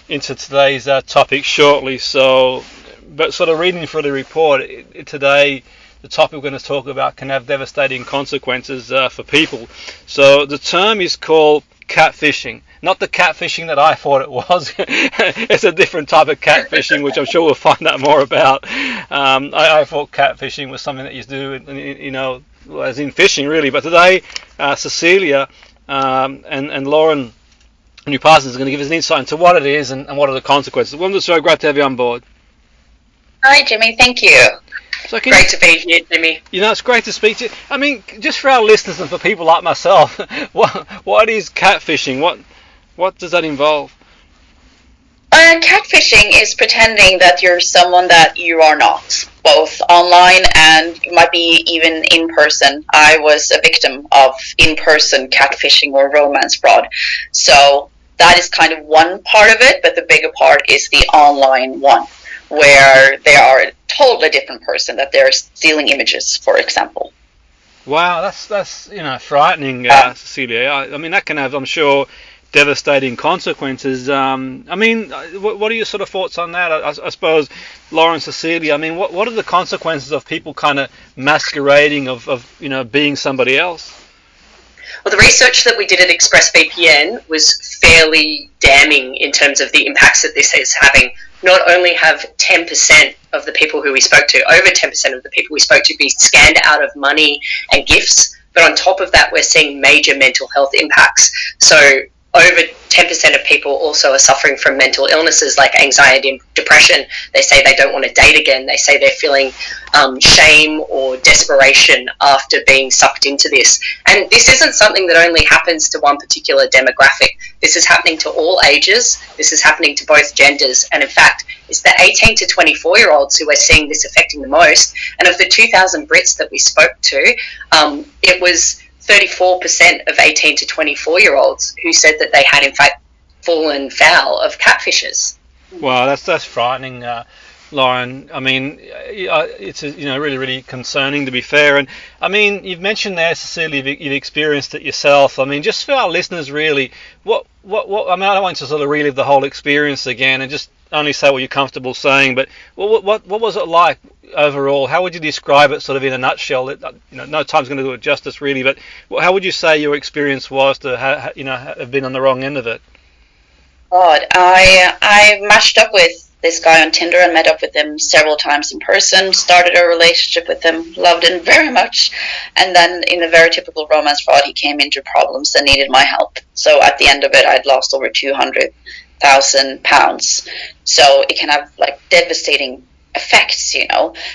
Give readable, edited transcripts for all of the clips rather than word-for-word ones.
Into today's topic shortly. So, but sort of reading through the report today, the topic we're going to talk about can have devastating consequences for people. So the term is called catfishing. Not the catfishing that I thought it was. It's a different type of catfishing, which I'm sure we'll find out more about. I thought catfishing was something that you do, as in fishing, really. But today, Cecilia and Lauren, new partners, are going to give us an insight into what it is and what are the consequences. Well, it's so great to have you on board. Hi, Jimmy. Thank you. So great to be here, Jimmy. It's great to speak to you. I mean, just for our listeners and for people like myself, what is catfishing? What does that involve? Catfishing is pretending that you're someone that you are not, both online and it might be even in person. I was a victim of in-person catfishing or romance fraud. So that is kind of one part of it, but the bigger part is the online one, where they are a totally different person, that they're stealing images, for example. Wow, that's frightening, Cecilia. I mean, that can have, I'm sure, devastating consequences. I mean, what are your sort of thoughts on that? I suppose, Lauren, Cecilia, I mean, what are the consequences of people kind of masquerading of being somebody else? Well, the research that we did at ExpressVPN was fairly damning in terms of the impacts that this is having. Not only have 10% of the people who we spoke to, over 10% of the people we spoke to, be scammed out of money and gifts, but on top of that, we're seeing major mental health impacts. So over 10% of people also are suffering from mental illnesses like anxiety and depression. They say they don't want to date again. They say they're feeling shame or desperation after being sucked into this. And this isn't something that only happens to one particular demographic. This is happening to all ages. This is happening to both genders. And in fact, it's the 18 to 24-year-olds who are seeing this affecting the most. And of the 2,000 Brits that we spoke to, it was 34% of 18 to 24-year-olds who said that they had, in fact, fallen foul of catfishers. Wow, that's frightening, Lauren. I mean, it's really, really concerning, to be fair. And I mean, you've mentioned there, Cecilia, you've experienced it yourself. I mean, just for our listeners, really, what? I mean, I don't want to sort of relive the whole experience again, and just only say what you're comfortable saying. But what was it like overall? How would you describe it, sort of in a nutshell? No time's going to do it justice, really. But how would you say your experience was to have been on the wrong end of it? God, I matched up with this guy on Tinder and met up with him several times in person, started a relationship with him, loved him very much, and then in a very typical romance fraud, he came into problems and needed my help. So at the end of it, I'd lost over £200,000. So it can have like devastating effects,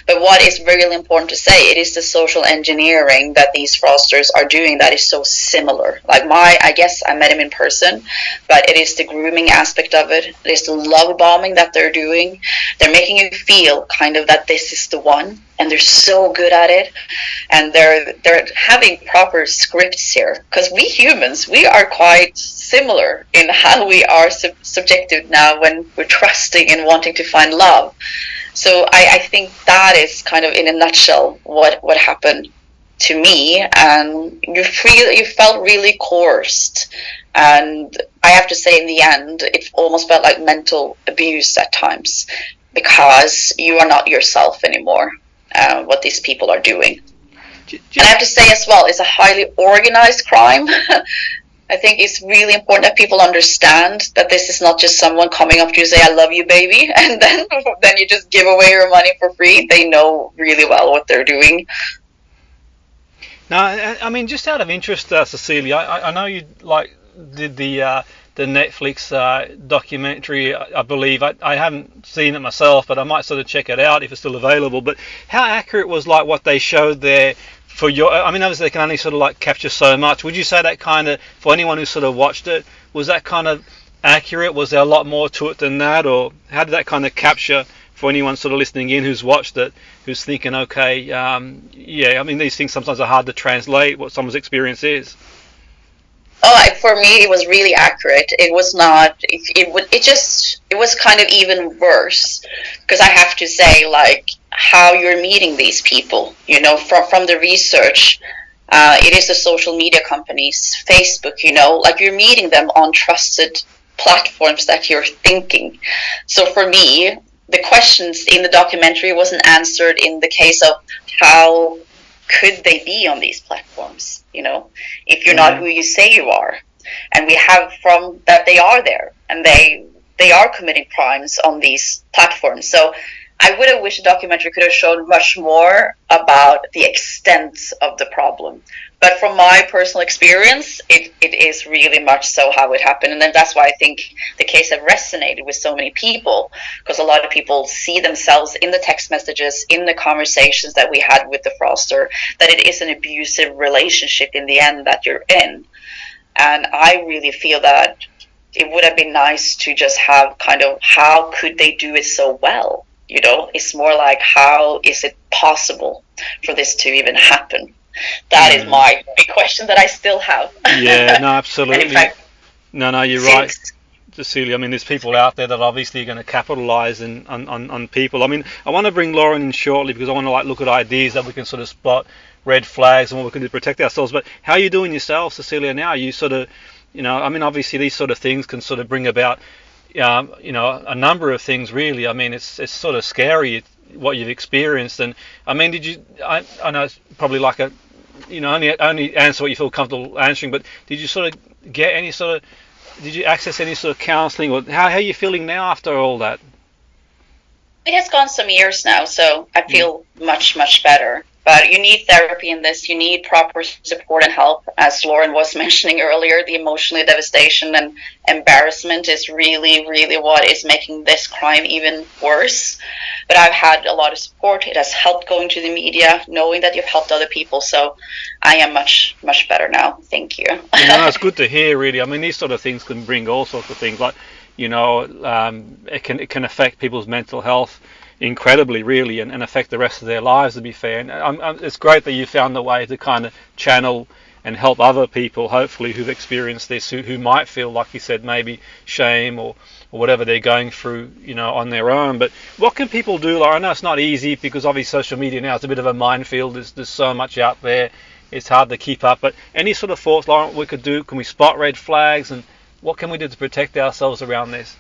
But what is really important to say, it is the social engineering that these fraudsters are doing that is so similar. Like I guess I met him in person, but it is the grooming aspect of it. It is the love bombing that they're doing. They're making you feel kind of that this is the one, and they're so good at it. And they're having proper scripts here, because we humans, we are quite similar in how we are subjective now when we're trusting and wanting to find love. So I think that is kind of in a nutshell what happened to me, and you felt really coerced, and I have to say in the end it almost felt like mental abuse at times, because you are not yourself anymore, what these people are doing. And I have to say as well, it's a highly organized crime. I think it's really important that people understand that this is not just someone coming up to you and say, "I love you, baby," and then you just give away your money for free. They know really well what they're doing. Now, I mean, just out of interest, Cecilia, I know you did the Netflix documentary, I believe. I haven't seen it myself, but I might sort of check it out if it's still available. But how accurate was what they showed there? I mean, obviously they can only sort of capture so much. Would you say that kind of, for anyone who sort of watched it, was that kind of accurate? Was there a lot more to it than that? Or how did that kind of capture for anyone sort of listening in who's watched it, who's thinking, okay, I mean, these things sometimes are hard to translate what someone's experience is. Oh, for me, it was really accurate. It was not. It was kind of even worse, because I have to say, how you're meeting these people. From the research, it is the social media companies, Facebook. You're meeting them on trusted platforms that you're thinking. So for me, the questions in the documentary wasn't answered in the case of how could they be on these platforms, if you're not who you say you are. And we have from that they are there, and they are committing crimes on these platforms. So I would have wished the documentary could have shown much more about the extent of the problem. But from my personal experience, it is really much so how it happened. And then that's why I think the case have resonated with so many people, because a lot of people see themselves in the text messages, in the conversations that we had with the fraudster, that it is an abusive relationship in the end that you're in. And I really feel that it would have been nice to just have kind of how could they do it so well? It's more like, how is it possible for this to even happen? That is my big question that I still have. Yeah, no, absolutely. In fact, no, you're right, Cecilie. I mean, there's people out there that obviously are going to capitalise on people. I mean, I want to bring Lauren in shortly because I want to look at ideas that we can sort of spot red flags and what we can do to protect ourselves. But how are you doing yourself, Cecilia, now? Are you sort of, I mean, obviously these sort of things can sort of bring about, a number of things, really. I mean, it's sort of scary what you've experienced. And I mean, I know it's probably like a, only answer what you feel comfortable answering, but did you sort of get any sort of, did you access any sort of counselling, or how are you feeling now after all that? It has gone some years now, so I feel much, much better. But you need therapy in this. You need proper support and help. As Lauren was mentioning earlier, the emotional devastation and embarrassment is really, really what is making this crime even worse. But I've had a lot of support. It has helped going to the media, knowing that you've helped other people. So I am much, much better now. Thank you. It's good to hear, really. I mean, these sort of things can bring all sorts of things, like, it can affect people's mental health incredibly, really, and affect the rest of their lives, to be fair. And it's great that you found a way to kind of channel and help other people, hopefully, who've experienced this, who might feel, like you said, maybe shame or whatever they're going through, on their own. But what can people do? Like, I know it's not easy because obviously social media now is a bit of a minefield. There's so much out there. It's hard to keep up. But any sort of thoughts, Lauren, we could do? Can we spot red flags, and what can we do to protect ourselves around this?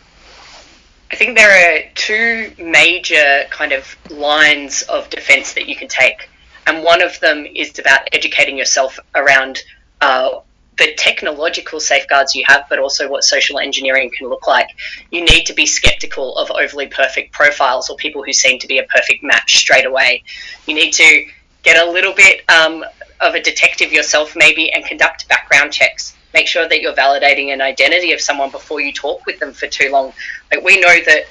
I think there are two major kind of lines of defense that you can take. And one of them is about educating yourself around the technological safeguards you have, but also what social engineering can look like. You need to be skeptical of overly perfect profiles or people who seem to be a perfect match straight away. You need to get a little bit of a detective yourself, maybe, and conduct background checks. Make sure that you're validating an identity of someone before you talk with them for too long. Like, we know that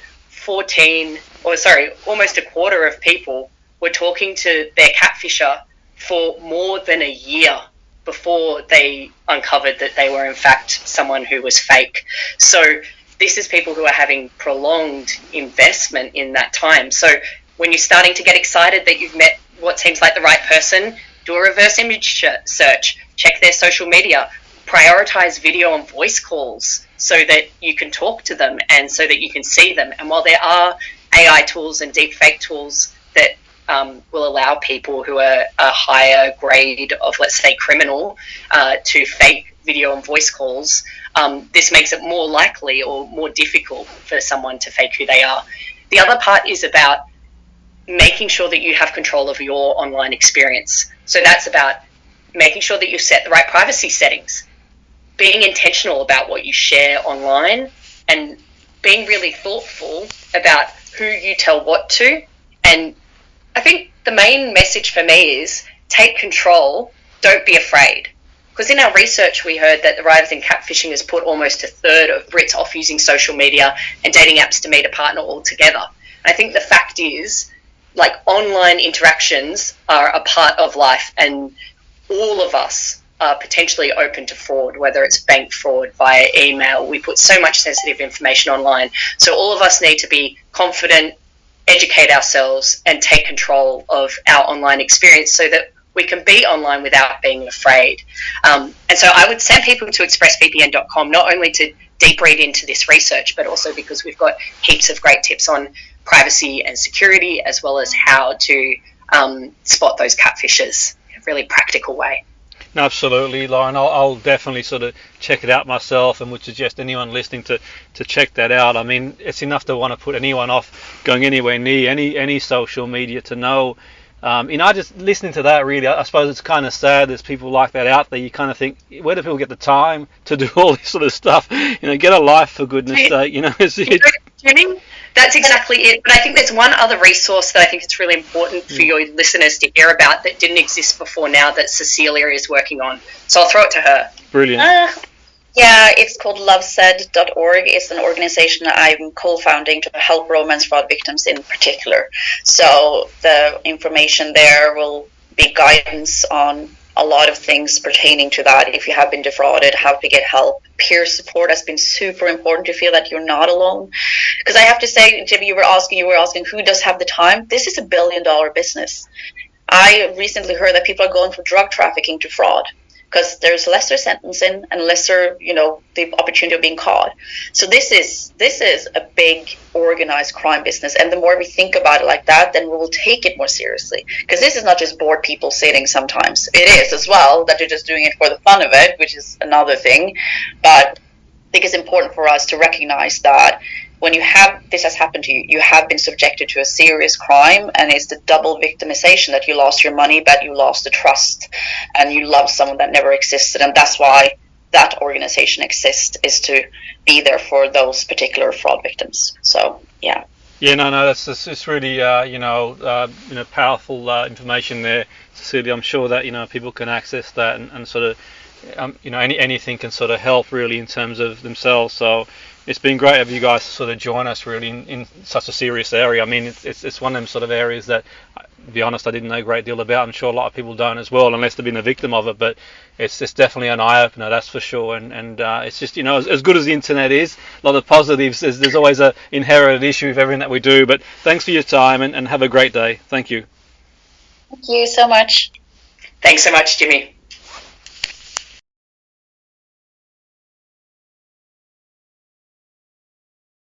almost a quarter of people were talking to their catfisher for more than a year before they uncovered that they were in fact someone who was fake. So this is people who are having prolonged investment in that time. So when you're starting to get excited that you've met what seems like the right person, do a reverse image search, check their social media, prioritize video and voice calls so that you can talk to them and so that you can see them. And while there are AI tools and deepfake tools that will allow people who are a higher grade of, let's say, criminal to fake video and voice calls, this makes it more likely or more difficult for someone to fake who they are. The other part is about making sure that you have control of your online experience. So that's about making sure that you set the right privacy settings, being intentional about what you share online, and being really thoughtful about who you tell what to. And I think the main message for me is take control, don't be afraid. Because in our research, we heard that the rise in catfishing has put almost a third of Brits off using social media and dating apps to meet a partner altogether. And I think the fact is, like, online interactions are a part of life, and all of us are potentially open to fraud, whether it's bank fraud via email. We put so much sensitive information online. So all of us need to be confident, educate ourselves, and take control of our online experience so that we can be online without being afraid. And so I would send people to expressvpn.com, not only to deep read into this research, but also because we've got heaps of great tips on privacy and security, as well as how to spot those catfishers in a really practical way. No, absolutely, Lauren. I'll definitely sort of check it out myself, and would suggest anyone listening to check that out. I mean, it's enough to want to put anyone off going anywhere near any social media to know. Just listening to that, really, I suppose it's kind of sad there's people like that out there. You kind of think, where do people get the time to do all this sort of stuff? Get a life, for goodness sake. Jimmy, that's exactly it. But I think there's one other resource that I think it's really important for your listeners to hear about that didn't exist before now that Cecilia is working on. So I'll throw it to her. Brilliant. Yeah, it's called lovesaid.org. It's an organization I'm co-founding to help romance fraud victims in particular. So the information there will be guidance on a lot of things pertaining to that. If you have been defrauded, how to get help. Peer support has been super important to feel that you're not alone. Because I have to say, Jimmy, you were asking who does have the time? This is $1 billion business. I recently heard that people are going from drug trafficking to fraud, because there's lesser sentencing and lesser, the opportunity of being caught. So this is a big organized crime business. And the more we think about it like that, then we will take it more seriously. Because this is not just bored people sitting sometimes. It is as well, that you're just doing it for the fun of it, which is another thing. But I think it's important for us to recognize that when this has happened to you, you have been subjected to a serious crime, and it's the double victimization that you lost your money, but you lost the trust, and you loved someone that never existed. And that's why that organization exists, is to be there for those particular fraud victims. So, yeah. Yeah, no, it's really, powerful information there, Cecilie. I'm sure that, people can access that and sort of, anything can sort of help really in terms of themselves. So it's been great of you guys to sort of join us really in such a serious area. I mean, it's one of them sort of areas that, to be honest, I didn't know a great deal about. I'm sure a lot of people don't as well, unless they've been a victim of it. But it's definitely an eye-opener, that's for sure. And it's just, as good as the internet is, a lot of positives, there's always an inherent issue with everything that we do. But thanks for your time, and have a great day. Thank you. Thank you so much. Thanks so much, Jimmy.